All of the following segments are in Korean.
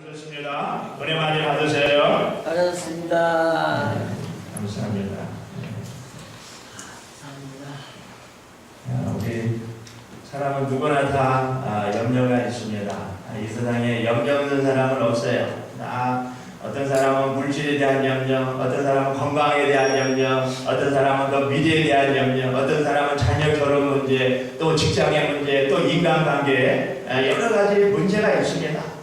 좋습니다. 은혜 많이 받으세요. 받았습니다. 감사합니다. 감사합니다. 우리 사람은 누구나 다 염려가 있습니다. 이 세상에 염려 없는 사람은 없어요. 어떤 사람은 물질에 대한 염려, 어떤 사람은 건강에 대한 염려, 어떤 사람은 또 미래에 대한 염려, 어떤 사람은 자녀 결혼 문제, 또 직장의 문제, 또 인간관계, 여러 가지 문제가 있습니다.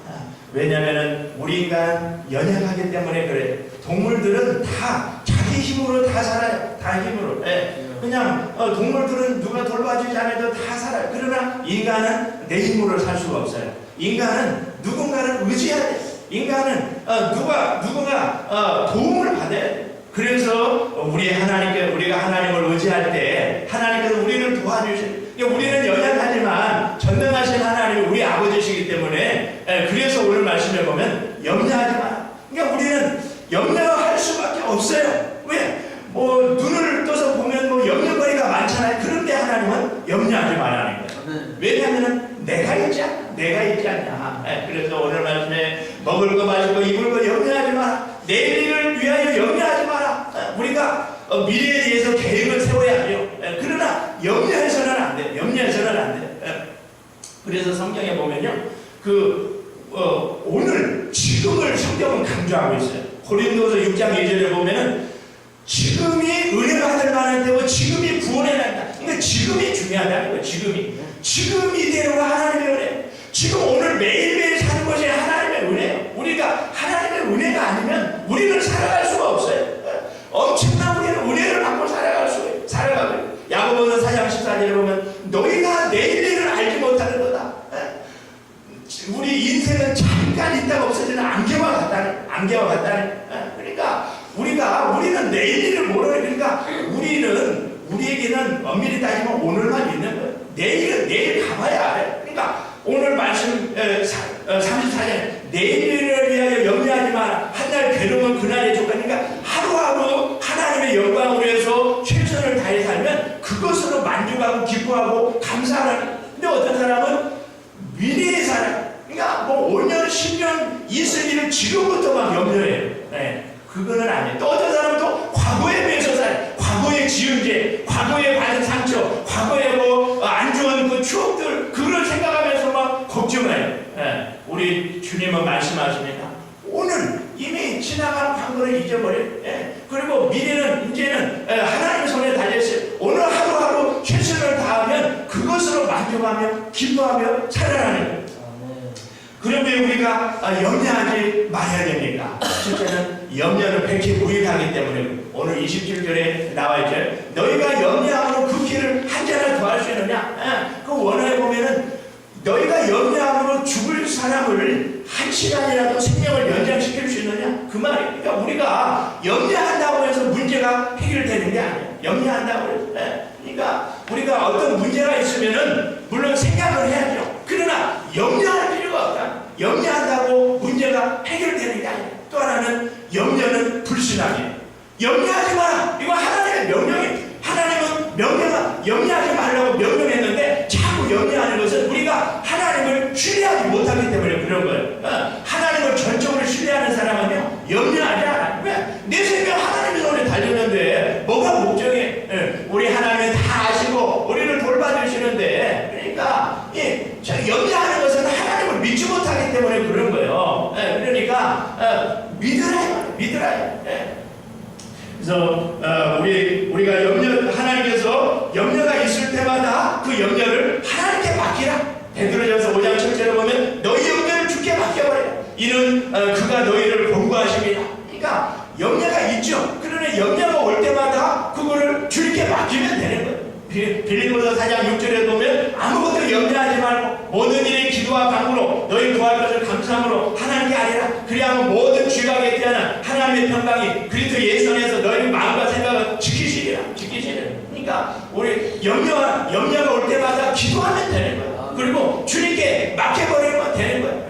왜냐하면 우리 인간 연약하기 때문에 그래요. 동물들은 다 자기 힘으로 다 살아요. 다 힘으로. 그냥 동물들은 누가 돌봐주지 않아도 다 살아요. 그러나 인간은 내 힘으로 살 수가 없어요. 인간은 누군가를 의지해야 돼요. 인간은 누가 도움을 받아야 돼요. 그래서 우리가 하나님을 의지할 때 하나님께서 우리를 도와주셔요. 우리는 연약하지만 전능하신 하나님이 우리 아버지시기 때문에 그래서 오늘 말씀에 보면 염려하지 마라. 그러니까 우리는 염려할 수밖에 없어요. 왜? 눈을 떠서 보면 염려거리가 많잖아요. 그런데 하나님은 염려하지 말라는 거예요. 왜냐하면 내가 있지 않냐. 그래서 오늘 말씀에 먹을 거 마실 거 입을 거 염려하지 마라. 내일을 위하여 염려하지 마라. 우리가 미래에 대해서 계획을 세워야 해요. 그러나 염려해서는 안 돼요. 염려해서는 안 돼요. 그래서 성경에 보면요, 오늘 지금을 성경은 강조하고 있어요. 고린도서 6장 2절에 보면은 지금이 은혜가 받을 만한 때고 지금이 구원의 날이다. 그러니까 지금이 중요하다는 거예요. 지금이 되는 거 하나님의 은혜. 지금 오늘 매일매일 사는 것이 하나님의 은혜예요. 우리가 하나님의 은혜가 아니면 우리는 살아갈 수가 없어요. 엄청난 은혜를 받고 살아가고 야고보서 4장 14절에 보면 너희가 내일 일을 알지 못하는 거다. 우리 인생은 잠깐 있다가 없어지는 안개와 같다는. 그러니까 우리는 내일 일을 모르는. 그러니까 우리에게는 엄밀히 따지면 오늘만 있는 거예요. 내일 가봐야 알아요. 그러니까 오늘 말씀 34절 내일을 위하여 염려하지 마라. 한날 괴로움은 그날의 조건이니까 하루하루 하나님의 영광을 위해서 최선을 다해 살면 그것으로 만족하고 기뻐하고 감사하는. 근데 어떤 사람은 미래에 살아요. 그러니까 5년 10년 있을 일을 지금부터 막 염려해요. 그거는 아니에요. 또 어떤 사람은 또 과거에 비해서 살아요. 과거에 지은 죄, 과거에 받은 상처, 과거에 안 좋은 그 추억들, 그걸 생각하면서 막 걱정해요. 우리 주님은 말씀하십니다. 오늘 이미 지나간 과거를 잊어버려요. 그리고 미래는 이제는 하나님 손에 달려있어요. 오늘 하루하루 최선을 다하면 그것으로 만족하며 기뻐하며 살아가는 거예요. 그럼 왜 우리가 염려하지 말아야 됩니까? 실제는 염려는 백히 무익하기 때문에 오늘 27절에 나와있죠. 너희가 염려함으로 그 길을 한자나 더할 수 있느냐? 그 원어에 보면은 너희가 염려함으로 죽을 사람을 1시간이라도 생명을 연장시킬 수 있느냐? 그 말이에요. 그러니까 우리가 염려한다고 해서 문제가 해결되는 게 아니에요. 염려한다고 해서. 그러니까 우리가 어떤 문제가 있으면은 물론 생각을 해야죠. 그러나 염려할 필요가 없다. 염려한다고 문제가 해결되는 게 아니에요. 또 하나는 염려는 불신앙이에요. 염려하지 마라. 이거 하나님의 명령이에요. 하나님은 염려하지 말라고 명령했는데 자꾸 염려하는 것은 우리가 하나님을 신뢰하지 못하기 때문에 그런 거예요. 하나님을 전적으로 신뢰하는 사람은요 염려하지 않아요. 왜? 내 생명 하나님의 손에 달렸는데 뭐가 목적해? 우리 하나님이 다 아시고 우리를 돌봐주시는데, 그러니까 염려하는 것은 하나님을 믿지 못하기 때문에 그런 거예요. 그러니까 믿으라. 그래서 우리가 하나님께서 염려가 있을 때마다 그 염려를 하나님께 맡기라. 베드로전서 5장 7절에 보면 너희 염려를 주께 맡겨버려. 이는 그가 너희를 권고하십니다. 그러니까 염려가 있죠. 그러나 염려가 올 때마다 그거를 주님께 맡기면 되는 거예요. 빌립보서 4장 6절에 보면 아무것도 염려하지 말고 모든 일에 기도와 간구로 너희 구할 것을 감사함으로 하나님께 아뢰라. 그리하면 모든 죄악에 대한 하나님의 평강이 그리스도 예수 안에서 너희 마음과 생각을 지키시리라. 그러니까 우리 염려가 올 때마다 기도하면 되는 거예요. 그리고 주님께 맡겨버리면 되는 거예요.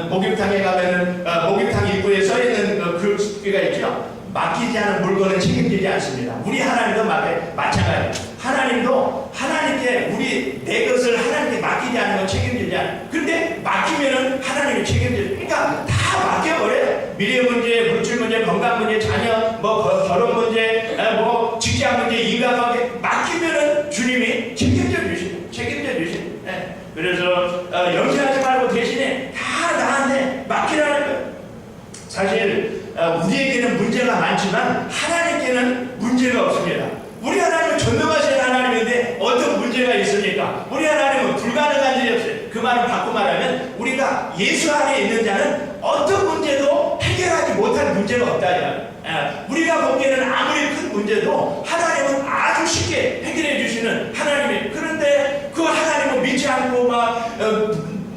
목욕탕에 가면은 목욕탕 입구에 써 있는 글귀가 있죠. 맡기지 않은 물건은 책임지지 않습니다. 우리 하나님도 마찬가지예요. 하나님도 하나님께 내 것을 하나님께 맡기지 않은 건 책임지지 않아요. 그런데 맡기면은 하나님이 책임져 주시는. 예. 그래서 염려하지 말고 대신에 다 나한테 맡기라는 거예요. 사실 우리에게는 문제가 많지만 하나님께는 문제가 없습니다. 우리 하나님은 전능하신 하나님인데 어떤 문제가 있습니까? 우리 하나님은 불가능한 일이 없어요. 그 말은 바꿔 말하면 우리가 예수 안에 있는 자는 어떤 문제도 해결하지 못할 문제가 없다. 우리가 보기에는 아무리 큰 문제도 하나님은 아주 쉽게 해결해 주시는 하나님이에요. 그런데 그 하나님은 믿지 않고 막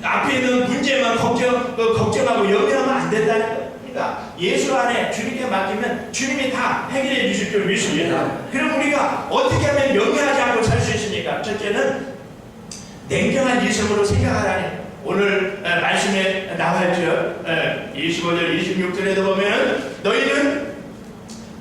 앞에 있는 문제만 걱정하고 염려하면 안 된다는 거예요. 그러니까 예수 안에 주님께 맡기면 주님이 다 해결해 주실 줄 믿습니다. 그럼 우리가 어떻게 하면 염려하지 않고 살 수 있습니까? 첫째는 냉정한 이성으로 생각하라니. 오늘 말씀에 나와있죠. 25절 26절에도 보면 너희는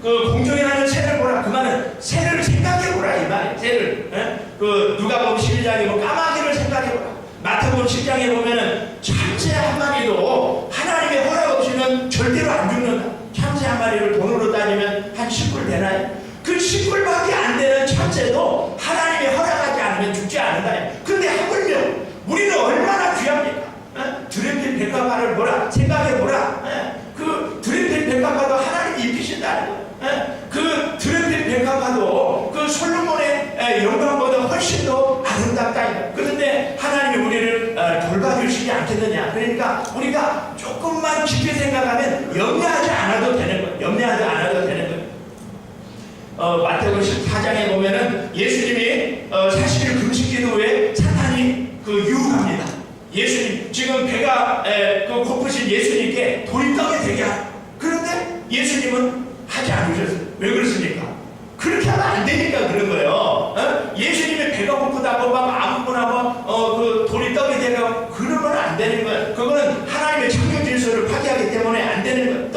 그 공중에 나는 새를 보라. 그 말은 새를 생각해 보라 이 말이에요. 새를 그 누가복음 12장에 뭐 까마귀를 생각해 보라. 마태복음 10장에 보면은 참새 한 마리도 하나님의 허락 없이는 절대로 안 죽는다. 참새 한 마리를 돈으로 따지면 한 10불 되나요? 그 10불밖에 안 되는 참새도 하나님의 허락하지 않으면 죽지 않는다. 근데 하물며 우리는 얼마나 귀합니까? 드림필 백합화를 뭐라 생각해보라. 그 드림필 백합화도 하나님이 입히신다는 거예요. 그 드림필 백합화도 그 솔로몬의 영광보다 훨씬 더 아름답다. 그런데 하나님이 우리를 돌봐주시지 않겠느냐. 그러니까 우리가 조금만 깊게 생각하면 염려하지 않아도 되는 거예요. 염려하지 않아도 되는 거예요. 마태복음 14장에 보면은 예수님이 40일 금식기도 후에 사탄이 그 유혹합니다. 예수님 지금 배가 고프신 예수님께 돌이 떡이 되게 하라. 그런데 예수님은 하지 않으셨어요. 왜 그렇습니까? 그렇게 하면 안 되니까 그런 거예요. 예수님이 배가 고프다고 막 아무거나 그 돌이 떡이 되고 그러면 안 되는 거예요. 그거는 하나님의 창조 질서를 파괴하기 때문에 안 되는 거예요.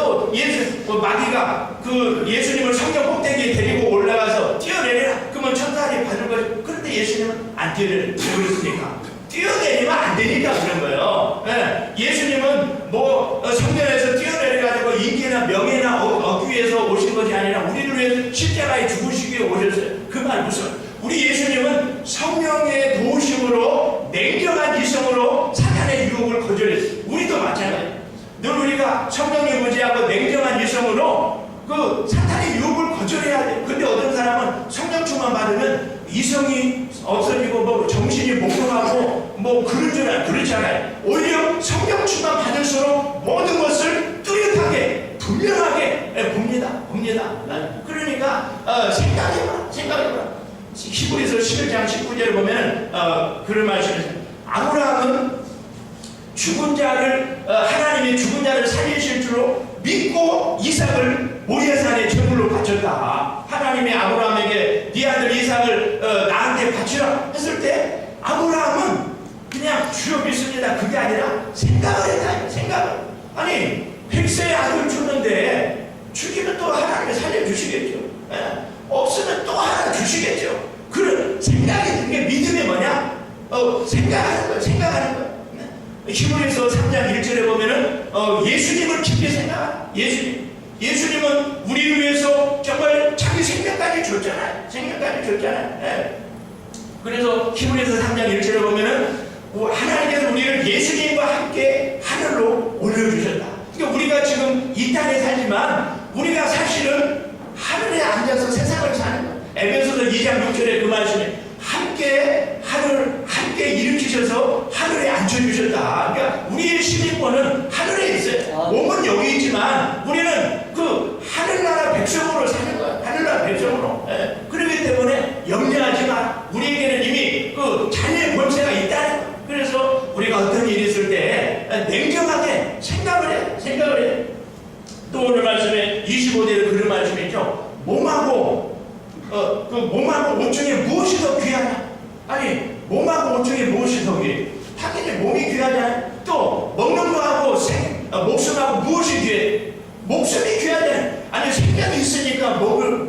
또 마귀가 그 예수님을 성경 꼭대기에 데리고 올라가서 뛰어내리라. 그러면 천사들이 받을 거예요. 그런데 예수님은 안 뛰어내려요. 왜 그렇습니까? 뛰어내리면 안 되니까 그런 거예요. 예수님은 뭐 성전에서 뛰어내려가지고 인기나 명예나 얻기 위해서 오신 것이 아니라 우리를 위해서 십자가에 죽으시기 위해 오셨어요. 그 말 무슨? 우리 예수님은 성령의 도우심으로 냉정한 이성으로 사탄의 유혹을 거절했어요. 우리도 마찬가지예요. 늘 우리가 성령의 의지하고 냉정한 이성으로 그 사탄의 유혹을 거절해야 돼요. 근데 어떤 사람은 성령 충만 받으면 이성이 없어지고 뭐 정신이 몽롱하고 뭐 그런 줄 알아요. 그렇잖아요. 오히려 성령 충만 받을수록 모든 것을 뚜렷하게 분명하게 봅니다. 그러니까 생각해보라. 히브리서 11장 19절을 보면 그런 말씀을 해요. 아브라함은 죽은 자를 하나님이 죽은 자를 살리실 줄로 믿고 이삭을 모리아산에 제물로 바쳤다. 하나님이 아브라함에게 네 아들 이삭을 나한테 바치라 했을 때 아브라함은 그냥 주여 믿습니다. 그게 아니라 생각을 했다. 생각을. 아니 100세의 아들을 줬는데 죽이면 또 하나님이 살려주시겠죠. 없으면 또 하나 주시겠죠. 그런 생각이 든 게 믿음이 뭐냐? 생각하는 거예요. 히브리서 3장 1절에 보면은 예수님을 깊게 생각하라. 예수님은 우리를 위해서 정말 자기 생명까지 줬잖아요. 그래서 히브리서 3장 1절에 보면은 하나님께서 우리를 예수님과 함께 하늘로 올려주셨다. 그러니까 우리가 지금 이 땅에 살지만 우리가 사실은 하늘에 앉아서 세상을 사는 거예요. 에베소서 2장 6절에 그 말씀에 함께 일으키셔서 하늘에 앉혀주셨다. 그러니까 우리의 시민권은 하늘에 있어요. 몸은 여기 있지만 우리는 그 하늘나라 백성으로 사는 거예요. 하늘나라 백성으로. 그렇기 때문에 염려하지 마. 우리에게는 이미 그 자녀의 권세가 있다는 거예요. 그래서 우리가 어떤 일이 있을 때 냉정하게 생각을 해. 또 오늘 말씀에 25절에 그런 말씀이 있죠. 몸하고 옷 중에 무엇이 더 귀하냐? 아니 몸하고 옷 중에 무엇이 더 귀해? 당연히 몸이 귀하잖아요. 또 먹는 거하고 목숨하고 무엇이 귀해? 목숨이 귀하잖아요. 아니 생명이 있으니까 먹는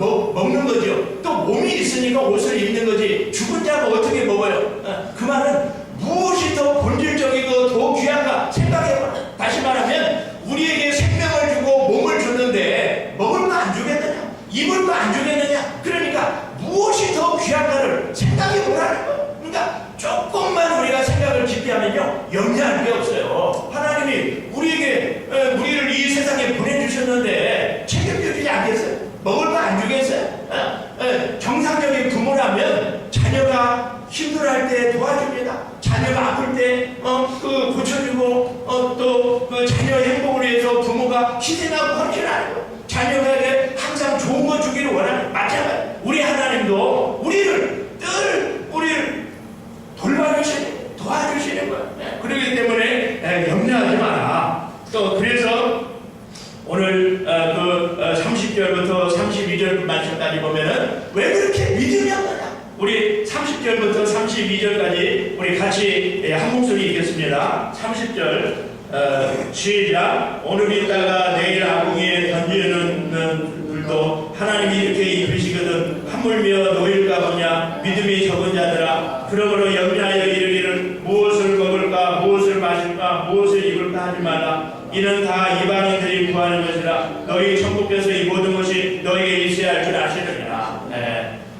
거죠. 또 몸이 있으니까 옷을 입는 거지. 죽은 자가 어떻게 먹어요? 그 말은 무엇이 더 본질적이고 더 귀한가 생각해봐. 다시 말하면 우리에게 생명을 주고 몸을 줬는데 먹을 거 안 주겠느냐? 입을 거 안 주겠느냐? 그러니까 무엇이 더 귀한가를 생각해 보라는 거예요. 유지하면요 염려할 게 없어요. 하나님이 우리를 이 세상에 보내주셨는데 책임져주지 않겠어요? 먹을 거 안 주겠어요? 정상적인 부모라면 자녀가 힘들어할 때 도와줍니다. 자녀가 아플 때 고쳐주고 또 그 자녀의 행복을 위해서 부모가 희생하고 헌신하는 거. 자녀에게 항상 좋은 거 주기를 원하는 마찬가지. 우리 하나님도 우리를 돌봐주시는 도와주시는 거예요. 그렇기 때문에 염려하지 마라. 또 그래서 오늘 30절부터 32절 말씀까지 보면은 왜 그렇게 믿음이 없느냐? 우리 30절부터 32절까지 우리 같이 한 목소리 읽겠습니다. 30절 시작. 오늘 있다가 내일 아궁이에 던지는 들도 하나님이 이렇게 입으시거든 하물며 놓일까 보냐. 믿음이 적은 자들아, 그러므로 염려하여 이르기를 무엇을 먹을까 무엇을 마실까 무엇을 입을까 하지 말라. 이는 다 이방인들이 구하는 것이라. 너희 천국에서 이 모든 것이 너희에게 있어야 할 줄 아시느니라.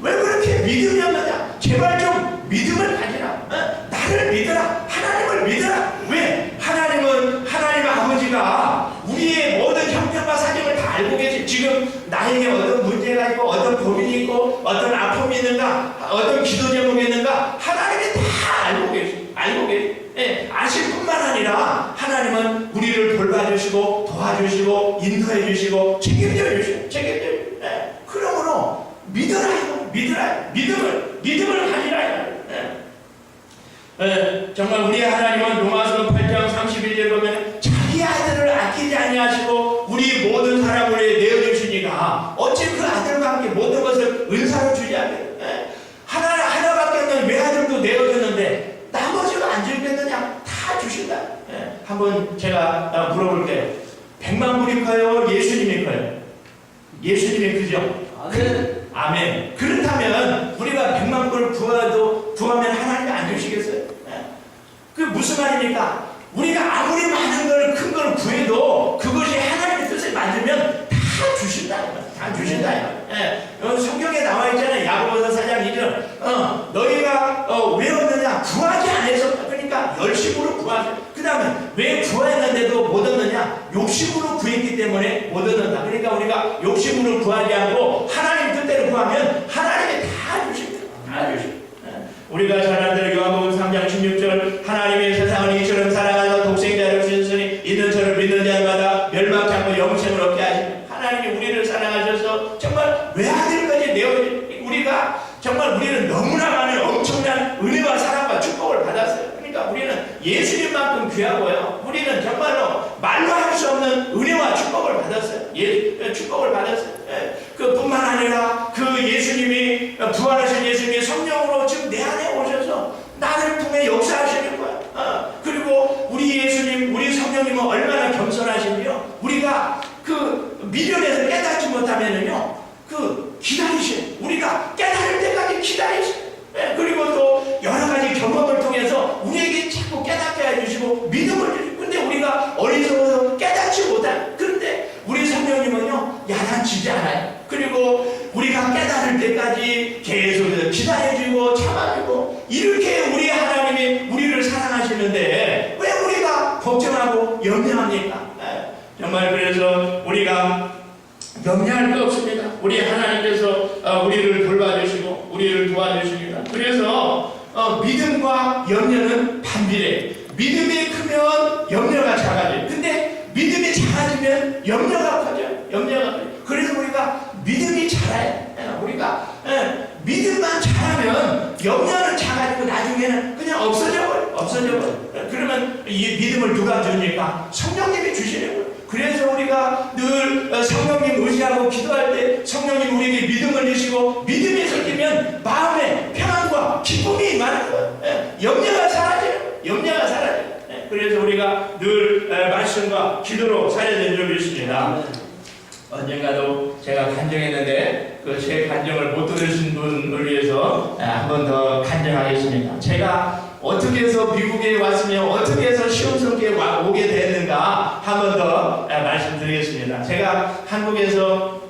왜 그렇게 믿음이 없느냐? 제발 좀 믿음을 가지라. 나를 믿어라. 하나님을 믿어라. 왜? 하나님 아버지가 우리의 모든 형편과 사정을 다 알고 계시. 지금 나에게 어떤 문제가 있고 어떤 고민이 있고 어떤 아픔이 있는가 어떤 기도 제목이 있는가 하나님이 다 알고 계시. 아실 뿐만 아니라 하나님은 우리를 돌봐주시고 도와주시고 인도해주시고 책임져주시고 그러므로 믿어라. 믿음을 가지라. 정말 우리 하나님은 로마서 8장 31절 보면 자기 아들을 아끼지 아니하시고 우리 모든 사람을 내어주시니까 어찌 그 아들과 함께 모든 것을 은사로 주지 않겠냐. 하나밖에 없는 외아들도 내어줬는데 나머지가 안 주겠느냐. 다 주신다. 한번 제가 물어볼게요. 100만 불이 커요? 예수님이 커요? 예수님이 크죠? 아멘. 그렇다면 우리가 100만 불을 구하면 하나님이 안 주시겠어요? 그게 무슨 말입니까? 우리가 아무리 많은 걸, 큰 걸 구해도 그것이 하나님의 뜻에 맞으면 다 주신다. 다 주신다. 성경에 나와 있잖아요. 야고보서 4장 2절. 너희가 왜 얻느냐? 구하지 않아서. 그러니까 열심으로 구하세요. 그 다음에 왜 구했는데도 못 얻느냐? 욕심으로 구했기 때문에 못 얻는다. 그러니까 우리가 욕심으로 구하지 않고 하나님 뜻대로 구하면 하나님이 다 주십니다. 다 주십니다. 우리가 잘 아는 요한복음 3장 16절 하나님의 세상을 이처럼 사랑하사 독생자를 주셨으니 있는 저를 믿는 자마다 멸망치 않고 영생을 얻게 하십니다. 하나님이 우리를 사랑하셔서 정말 외아들까지 내어주신 우리는 너무나 많은 엄청난 은혜와 사랑과 축복을 받았어요. 그러니까 우리는 예수님만큼 귀하고요. 우리는 정말로 말로 할 수 없는 은혜와 축복을 받았어요. 축복을 받았어요. 그뿐만 아니라 그 예수님이 부활하신 예수님이 성령으로 지금 내 안에 오셔서 나를 통해 역사하시는 거야. 그리고 우리 예수님, 우리 성령님은 얼마나 겸손하신지요. 우리가 그 미련에서 깨닫지 못하면은요, 기다리셔요. 우리가 깨달을 때까지 기다리셔요. 그리고 또 여러 가지 경험을 통해서 우리에게 자꾸 깨닫게 해주시고 믿음을 주시고. 근데 우리가 어리석어서 깨닫지 못한. 그런데 우리 성령님은요 야단치지 않아요. 그리고 우리가 깨달을 때까지 계속 기다려주고 참아주고. 이렇게 우리 하나님이 우리를 사랑하시는데 왜 우리가 걱정하고 염려합니까? 정말 그래서 우리가 염려할 거 없습니다. 우리 하나님께서 우리를 돌봐주시고 우리를 도와주십니다. 그래서 믿음과 염려는 반비례. 믿음이 크면 염려가 작아져요. 근데 믿음이 작아지면 염려가 커져요. 그래서 우리가 믿음이 자라요. 우리가 믿음만 자라면 염려는 작아지고 나중에는 그냥 없어져버려. 그러면 이 믿음을 누가 줍니까? 성령님이 주시는 거예요. 그래서 우리가 늘 성령님 의지하고 기도할 때 성령님 우리에게 믿음을 주시고 믿음이 섞이면 마음에 평안과 기쁨이 임하는 거예요. 염려가 사라져요. 그래서 우리가 늘 말씀과 기도로 살아야 되는 점이 있습니다. 언젠가도 제가 간증했는데 제 간증을 못 들으신 분을 위해서 한 번 더 간증하겠습니다. 제가 어떻게 해서 미국에 왔으며 어떻게 해서 시험스럽게 오게 됐는가 한 번 더 말씀드리겠습니다. 제가 한국에서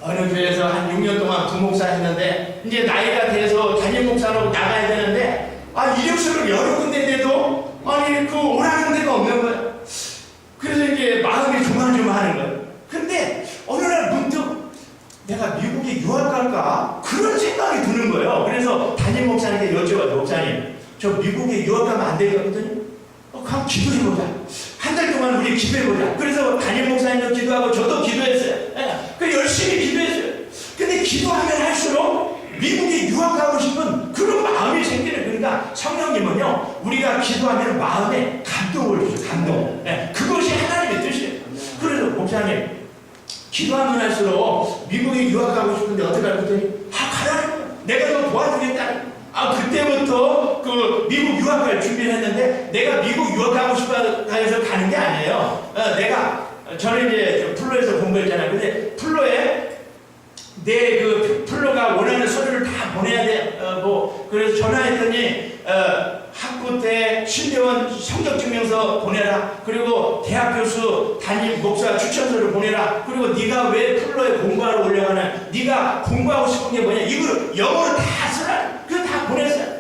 어느 교회에서 한 6년 동안 부목사 했는데 이제 나이가 돼서 담임 목사로 나가야 되는데 기도소를 여러 군데인데도 아니 그 오라는 데가 없는 거야. 그래서 이제 마음이 조마조마하는 거야. 근데 어느 날 문득 내가 미국에 유학 갈까? 그런 생각이 드는 거예요. 그래서 담임 목사님께 여쭤봐요. 목사님, 저 미국에 유학 가면 안 되거든요. 그럼 기도해보자. 한 달 동안 우리 기도해보자. 그래서 담임 목사님도 기도하고 저도 기도했어요. 그 열심히 기도했어요. 근데 기도하면 할수록 미국에 유학 가고 싶은 그런 마음이 생기는. 그러니까 성령님은요, 우리가 기도하면 마음에 감동을 주죠. 감동. 그것이 하나님의 뜻이에요. 그래서 목사님, 기도하면 할수록 미국에 유학 가고 싶은데 어떻게 할 거더니 가라는 거야. 내가 너 도와주겠다. 그때부터 그 미국 유학 갈 준비를 했는데 내가 미국 유학 가고 싶어 해서 가는 게 아니에요. 저는 이제 플로에서 공부했잖아요. 근데 플로에 내 그 플로가 원하는 서류를 다 보내야 돼. 그래서 전화했더니 학부 때 신대원 성적증명서 보내라. 그리고 대학 교수 담임 목사 추천서를 보내라. 그리고 네가 왜 플로에 공부하러 올려가냐. 네가 공부하고 싶은 게 뭐냐. 이걸 영어로 다 쓰라. 그거 다 보냈어요.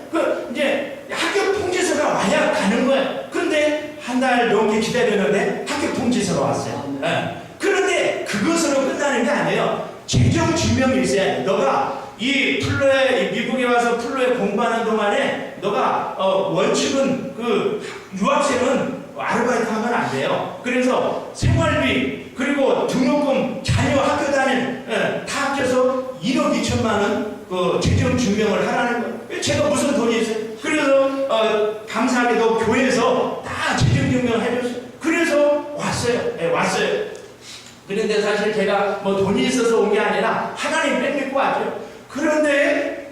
이제 합격 통지서가 와야 가는 거예요. 그런데 한 달 넘게 기다렸는데 합격 통지서가 왔어요. 그런데 그것으로 끝나는 게 아니에요. 재정 증명이 있어야 돼. 너가 이 플로에 미국에 와서 플로에 공부하는 동안에 너가 원칙은 그 유학생은 아르바이트 하면 안 돼요. 그래서 생활비 그리고 등록금 자녀 학교 다닐 다 합쳐서 1억 2천만 원 그 재정 증명을 하라는 거예요. 제가 무슨 돈이 있어요? 그래서 감사하게도 교회에서 다 재정 증명을 해줬어요. 그래서 왔어요. 그런데 사실 제가 뭐 돈이 있어서 온 게 아니라 하나님 빼먹고 왔죠. 그런데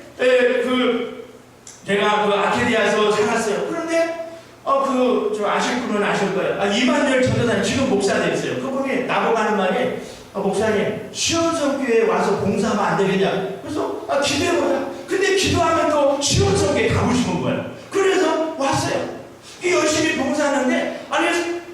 제가 그 아케디아에서 살았어요. 그런데 저 아실 분은 아실 거예요. 이만열 전도사님 지금 목사 되었어요. 그분이 나보고 하는 말이 목사님 시온성교회에 와서 봉사하면 안 되겠냐. 그래서 기도해보자. 근데 기도하면 또 시온성교회에 가고 싶은 거예요. 그래서 왔어요. 열심히 봉사하는데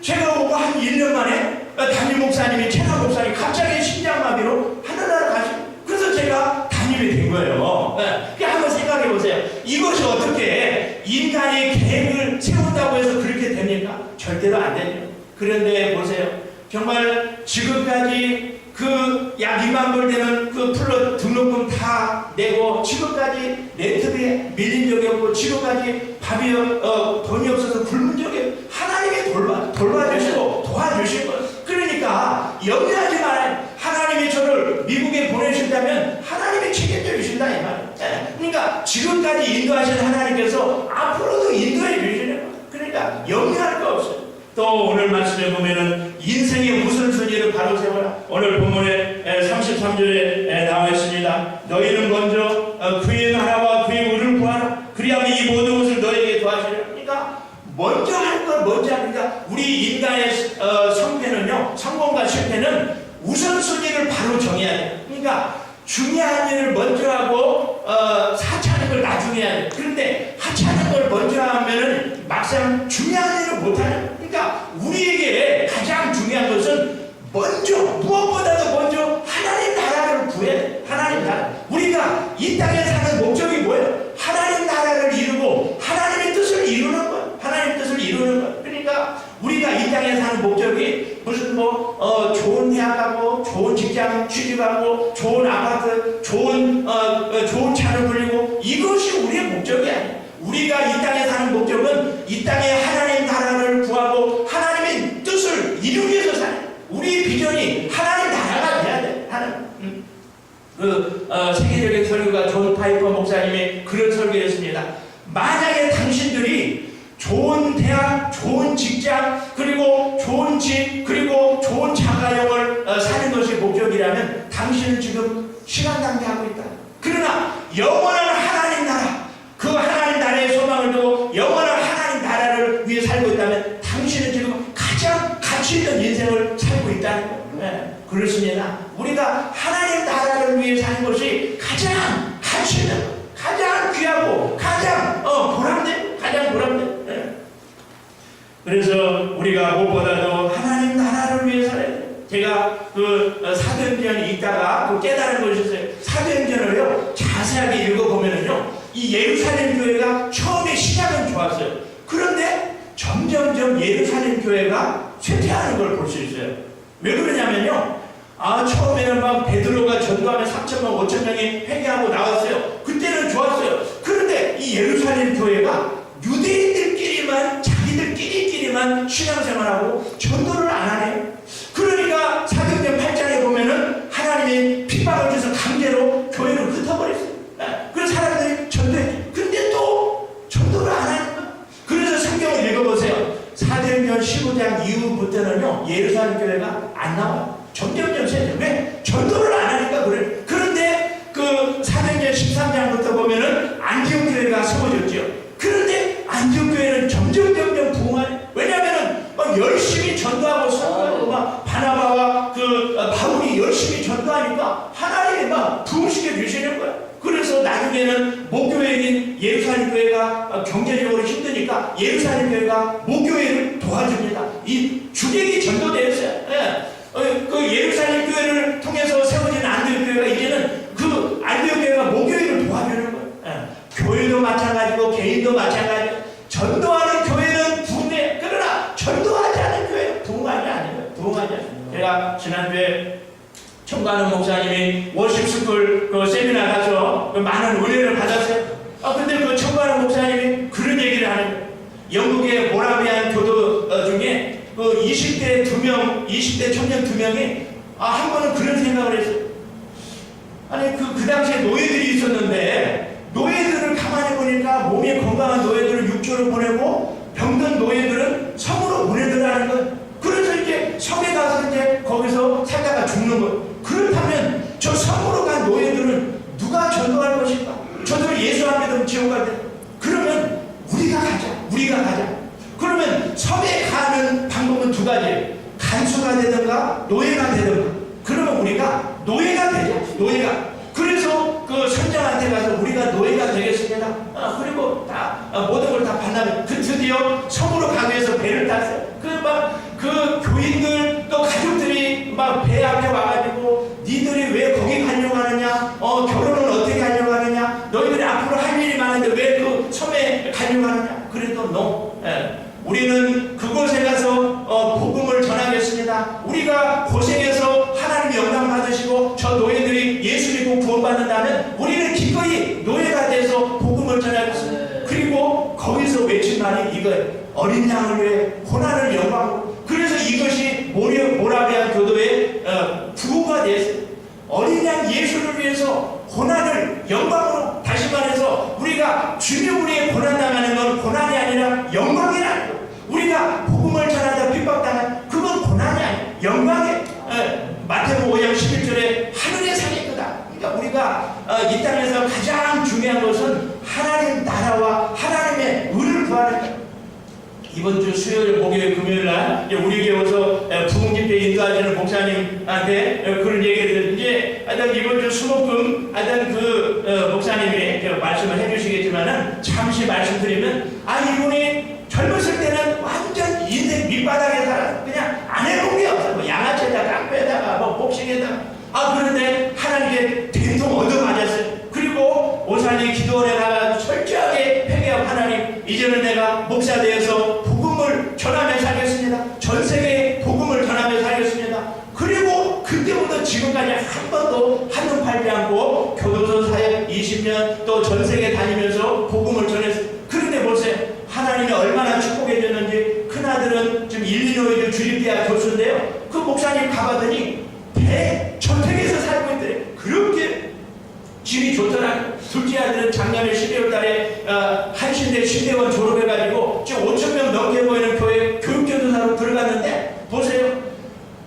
제가 오고 한 1년 만에 담임 목사님이 최강 목사님이 갑자기 심장마비로 하늘나라 가시고 그래서 제가 담임이 된 거예요. 한번 생각해 보세요. 이것이 어떻게 인간이 계획을 세운다고 해서 그렇게 됩니까? 절대로 안 되죠. 그런데 보세요. 정말 지금까지 그 약 2만 불 되는 그 플롯 등록금 다 내고 지금까지 렌트비에 밀린 적이 없고 지금까지 밥이 돈이 없어서 굶은 적이 하나님이 돌봐주시고 도와주신 거예요. 그러니까 염려하지 말아요. 하나님이 저를 미국에 보내신다면 하나님이 책임져 주신다 이 말이에요. 그러니까 지금까지 인도하신 하나님께서 앞으로도 인도해 주시는 거예요. 그러니까 염려할 거 없어요. 또 오늘 말씀에 보면은 인생의 우선순위를 바로 세워라. 오늘 본문에 33절에 나와 있습니다. 너희는 먼저 그의 나라와 그의 의를 구하라. 그리하면 이 모든 것을 너에게 도와주리라. 그러니까 먼저 할 걸 먼저 하니까 우리 인간의 성패는요, 성공과 실패는 우선순위를 바로 정해야 돼요. 그러니까 중요한 일을 먼저 하고 하찮은 걸 나중에 해야 돼요. 그런데 하찮은 걸 먼저 하면은 막상 중요한 일을 못하는. 그러니까 우리에게 가장 중요한 것은 무엇보다도 먼저 하나님 나라를 구해야 돼. 하나님 나라. 우리가 이 땅에 사는 목적이 뭐예요? 하나님 나라를 이루고 하나님의 뜻을 이루는 거예요. 하나님의 뜻을 이루는 거예요. 그러니까 우리가 이 땅에 사는 목적이 무슨 좋은 대학 가고 좋은 직장 취직하고 좋은 아파트 좋은 차를 불리고 이것이 우리의 목적이 아니에요. 우리가 이 땅에 사는 목적은 이 땅에 하나님 나라를 구하고 하나님의 뜻을 이루기 위해서 사는 우리 비전이 하나님 나라가 돼야 돼. 하나님. 세계적인 설교가 존 파이퍼 목사님이 그런 설교를 했습니다. 만약에 당신들이 좋은 대학, 좋은 직장, 그리고 좋은 집, 그리고 좋은 자가용을 사는 것이 목적이라면 당신은 지금 시간 낭비하고 있다. 그러나 영원한 하나님 나라, 그 하나님 나라의 소망을 두고 영원한 하나님 나라를 위해 살고 있다면 당신은 지금 가장 가치 있는 인생을 살고 있다는 거예요. 그렇습니다. 우리가 하나님 나라를 위해 사는 것이 가장 가치 있는, 가장 귀하고 가장 보람된. 그래서 우리가 무엇보다도 하나님 나라를 위해 살아야 돼요. 제가 사도행전이 있다가 깨달은 것이 있어요. 사도행전을요 자세하게 읽어보면은요 이 예루살렘 교회가 처음에 시작은 좋았어요. 교회가 쇠퇴하는 걸 볼 수 있어요. 왜 그러냐면요. 처음에는 막 베드로가 전도하면 3천명, 5천명이 회개하고 나왔어요. 그때는 좋았어요. 그런데 이 예루살렘 교회가 유대인들끼리만, 자기들끼리만 신앙생활하고 전도를 안 하네요. 그러니까 사도행전 8장에 보면은 하나님이 핍박을 줘서 강제로 교회를 흩어버렸어요. 그래서 사람들이 전도해. 근데 또 전도를 안 하는 거예요. 그래서 성경을 읽어보세요. 사도행전 15장 이후부터는요, 예루살렘 교회가 안 나와요. 점점점 세죠. 왜? 전도를 안 하니까 그래. 그런데 그 사도행전 13장부터 보면은 안디옥 교회가 세워졌죠. 그런데 안디옥 교회는 점점 부흥하네. 왜냐면은 막 열심히 전도하고 선교하고 막 바나바와 그 바울이 열심히 전도하니까 하나님이 막 부흥시켜 주시는 거야. 그래서 나중에는 모교회인 예루살렘 교회가 경제적으로 힘드니까 예루살렘 교회가 모교회를 도와줍니다. 이 주객이 전도되었어요. 그 예루살렘 교회를 통해서 세워진 안디옥 교회가 이제는 그 안디옥 교회가 모교회를 도와주는 거예요. 교회도 마찬가지고 개인도 마찬가지고 전도하는 교회는 부흥해. 그러나 전도하지 않은 교회는 부흥하지 않은 거예요. 부흥하지 않은 거예요. 제가 지난주에 청가는 목사님이 워십스쿨 그 세미나 가서 그 많은 은혜를 받았어요. 근데 그 청가는 목사님이 그런 얘기를 하는 거예요. 영국의 모라비안 교도 중에 그 20대 2명, 20대 청년 2명이 한 번은 그런 생각을 했어요. 아니 그 당시에 노예들이 있었는데 노예들을 가만히 보니까 몸이 건강한 노예들은 육조로 보내고 병든 노예들은 섬으로 보내더라는 거예요. 그래서 이제 섬에 가서 이제 거기서 살다가 죽는 거예요. 그렇다면 저 섬으로 간 노예들은 누가 전도할 것인가? 저들을 예수 안 믿으면 지옥 갈 때. 그러면 우리가 가자. 그러면 섬에 가는 방법은 두 가지예요. 간수가 되든가 노예가 되든가. 그러면 우리가 노예가 되자. 노예가. 그래서 그 선장한테 가서 우리가 노예가 되겠습니다. 그리고 다 모든 걸 다 반납해. 드디어 섬으로 가기 위해서 배를 탔어요. 그 교인들 또 가족들이 막 배 앞에 와가지고 니들이 왜 거기 가려고 하느냐? 결혼은 어떻게 하려고 하느냐? 너희들이 앞으로 할 일이 많은데 왜 그 섬에 가려고 하느냐? 그래도 no. 우리는 그곳에 가서 복음을 전하겠습니다. 우리가 고생해서 하나님 영광 받으시고 저 노예들이 예수 믿고 구원받는다면 우리는 기꺼이 노예가 돼서 복음을 전하겠습니다. 그리고 거기서 외친 말이 이거예요. 어린 양을 위해 고난을 영광으로. 그래서 이것이 모라비안 교도의 부호가 됐어요. 어린 양 예수를 위해서 고난을 영광으로. 다시 말해서 우리가 주님 우리의 고난 당하는 건 고난이 아니라 영광이라는 거예요. 우리가 복음을 전하다 핍박당한 그건 고난이 아니에요. 영광이에요. 마태복음 5장 11절에 하늘의 상이 크다. 그러니까 우리가 이 땅에서 가장 중요한 것은 하나님 나라와 하나님의 의를 구하는 거예요. 이번 주 수요일, 목요일, 금요일 날 우리 교회에서 부흥집회 인도하시는 목사님한테 그런 얘기를 듣는지 이번 주 수목금 그 목사님이 말씀을 해주시겠지만은 잠시 말씀드리면 이분이 젊었을 때는 완전 인생 밑바닥에 살아 그냥 안 해본 게 없어. 뭐 양아치에다가 깡패에다가 뭐 복싱에다가 그런데 하나님께 된통 얻어맞았어요. 그리고 오산리 기도원에 나가 철저하게 회개하고 하나님 이제는 내가 목사 되어서 복음을 전하며 살겠습니다. 전 세계에 복음을 전하며 살겠습니다. 그리고 그때부터 지금까지 한 번도 한눈 팔지 않고 교도소 사역 20년 또 전 세계 다니면서 복음을 전했어요. 그런데 보세요. 하나님이 얼마나 축복해 줬는지. 큰아들은 지금 일리노이주 주립대학 교수인데요. 그 목사님 가봤더니 대저택에서 살고 있더래. 그렇게 집이 좋더라. 둘째 아들은 작년에 12월 달에 한신대 신대원 졸업해가지고 지금 5,000명 넘게 모이는 교회 교육교도사로 들어갔는데 보세요.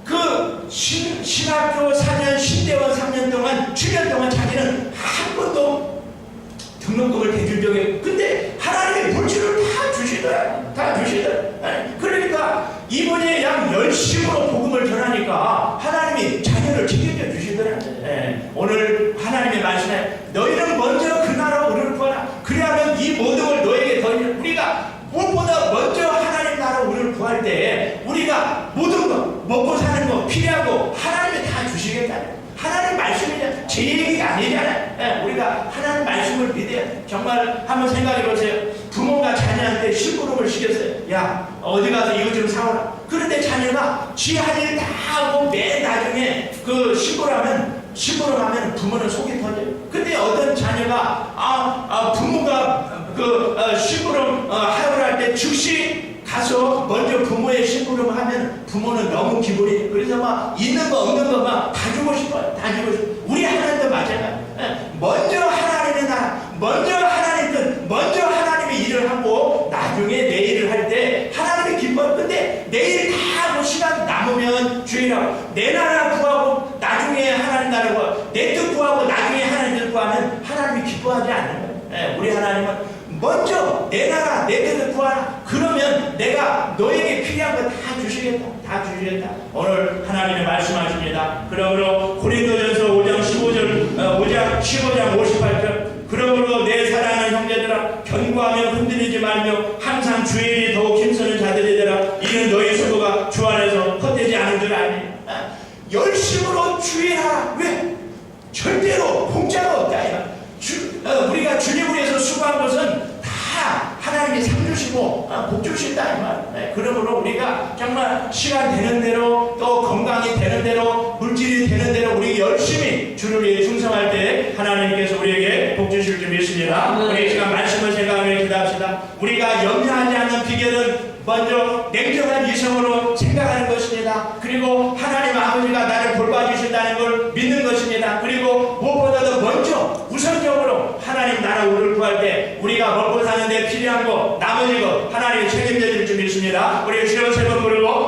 그 신학교 4년 신대원 3년 동안 7년 동안 자기는 한 번도 등록금을 대준 적이 없어요. 근데 하나님의 물질을 다 주시더라. 그러니까 이분이 양 열심으로 복음을 전하니까 하나님이 자녀를 책임져 주시더라. 오늘 하나님의 말씀에 너희는 먼저 그 나라와 의를 구하라. 그래야면 이 모든 걸 너에게 더하리라. 우리가 무엇보다 먼저 하나님 나라 의를 구할 때 우리가 모든 것 먹고 사는 거 필요한 거 하나님이 다 주시겠다. 하나님 말씀이냐 제 얘기가 아니잖아요. 우리가 하나님 말씀을 믿어야 돼. 정말 한번 생각해 보세요. 부모가 자녀한테 심부름을 시켜 시켰어요. 야, 어디 가서 이것 좀 사오라. 그런데 자녀가 지 할 일 다 하고 맨 나중에 그 심부름하면 부모는 속이 터져요. 근데 어떤 자녀가 부모가 심부름 하러 할 때 즉시 가서 먼저 부모의 심부름을 하면 부모는 너무 기분이, 그래서 막 있는 거 없는 거 막 다 주고 싶어요. 다 주고 싶어요. 우리 하나님도 마찬가지예요. 먼저 하나님의 나라, 먼저 하나님의 일을 하고 나중에 내 일을 할 때 하나님이 기뻐요. 근데 내일 다 하고 시간 남으면 주의라고 내 나라 구하고 나중에 하나님 나라 구하고 내 뜻 구하고 나중에 하나님 뜻 구하면 하나님이 기뻐하지 않는 거예요. 우리 하나님은 먼저 내 나라 내 뜻을 구하라. 그러면 내가 너에게 필요한 거 다 주시겠다. 다 주시겠다. 오늘 하나님의 말씀하십니다. 그러므로 고린도전서 5장 15장 58절 그러므로 내 사랑하는 형제들아 견고하며 흔들리지 말며 항상 주의 일이 더욱 힘쓰는 자들이 되라. 이는 너희 수고가 주 안에서 헛되지 않은 줄 아니. 열심으로 주의하라. 왜? 절대로 공짜가 없다. 우리가 주님을 위해서 수고한 것은 다 하나님이 상 주시고 복 주신다 이 말. 그러므로 우리가 정말 시간 되는 대로 또 건강이 되는 대로 물질이 되는 대로 우리 열심히 주를 위해 충성할 때 하나님께서 우리에게 복 주실 줄 믿습니다. 우리 시간 말씀을 생각하며 기도합시다. 우리가 염려하지 않는 비결은 먼저 냉정한 이성으로 생각하는 것입니다. 그리고 하나님 아버지가 나를 돌봐주신다는 걸 믿는 것입니다. 그리고 무엇보다도 먼저 우선적으로 하나님 나라 우를 구할 때 우리가 먹고 사는데 필요한 거 나머지 거 하나님이 책임져 줄 줄 믿습니다. 우리 주여 세 번 부르고